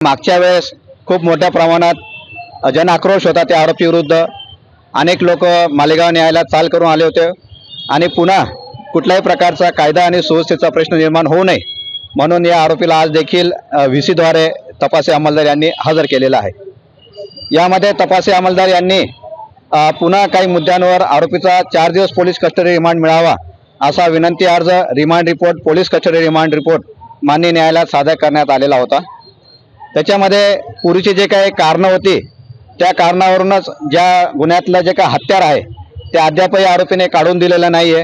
मागच्या वेळेस खूप मोठ्या प्रमाणात जनआक्रोश होता त्या आरोपी विरुद्ध। अनेक लोक मालेगाव न्यायालयात चाल करून आले होते आणि पुन्हा कुठल्याही प्रकारचा कायदा आणि सुव्यवस्थेचा प्रश्न निर्माण होऊ नये म्हणून या आरोपीला आज देखील व्हीसी द्वारे तपासी अंमलदार यांनी हजर केलेला आहे। यामध्ये तपासी अंमलदार यांनी पुन्हा काही मुद्द्यांवर आरोपीचा 4 दिवस पोलीस कस्टडी रिमांड मिळावा असा विनंती अर्ज remand report police custody remand report माननीय न्यायालयात सादर करण्यात आलेला होता। त्याच्यामध्ये पूर्वीची जे काही कारणं होती त्या कारणावरूनच ज्या गुन्ह्यातलं जे काही हत्यार आहे ते अद्यापही आरोपीने काढून दिलेलं नाही आहे।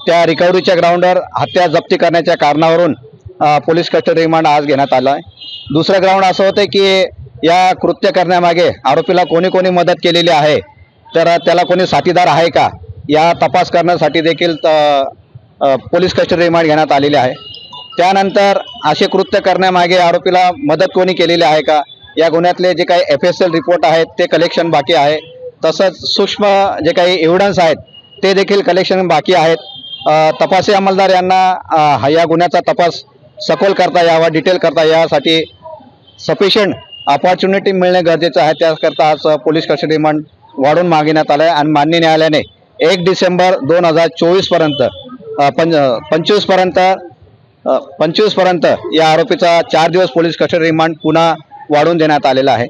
त्या रिकव्हरीच्या ग्राउंडवर हत्यार जप्ती करण्याच्या कारणावरून पोलीस कस्टडी रिमांड आज घेण्यात आला आहे। दुसरं ग्राउंड असं होतं की या कृत्य करण्यामागे आरोपीला कोणी कोणी मदत केलेली आहे, तर त्याला कोणी साथीदार आहे का या तपास करण्यासाठी देखील पोलीस कस्टडी रिमांड घेण्यात आलेली आहे। त्यानंतर असे कृत्य करण्यामागे आरोपीला मदत कोणी केलेली आहे का या गुन्ह्यातले जे काही FSL रिपोर्ट आहेत ते कलेक्शन बाकी आहे। तसंच सूक्ष्म जे काही एव्हिडन्स आहेत ते देखील कलेक्शन बाकी आहेत। तपासी अंमलदार यांना या गुन्ह्याचा तपास सखोल करता यावा, डिटेल करता यासाठी सफिशियंट अपॉर्च्युनिटी मिळणे गरजेचं आहे। त्याकरता आज पोलीस कस्टडी रिमांड वाढवून मागण्यात आलं आहे आणि माननीय न्यायालयाने 1 डिसेंबर 2024 पर्यंत 25 पर्यंत या आरोपीचा 4 दिवस पोलीस कस्टडी रिमांड पुन्हा वाढवून देण्यात आलेला आहे।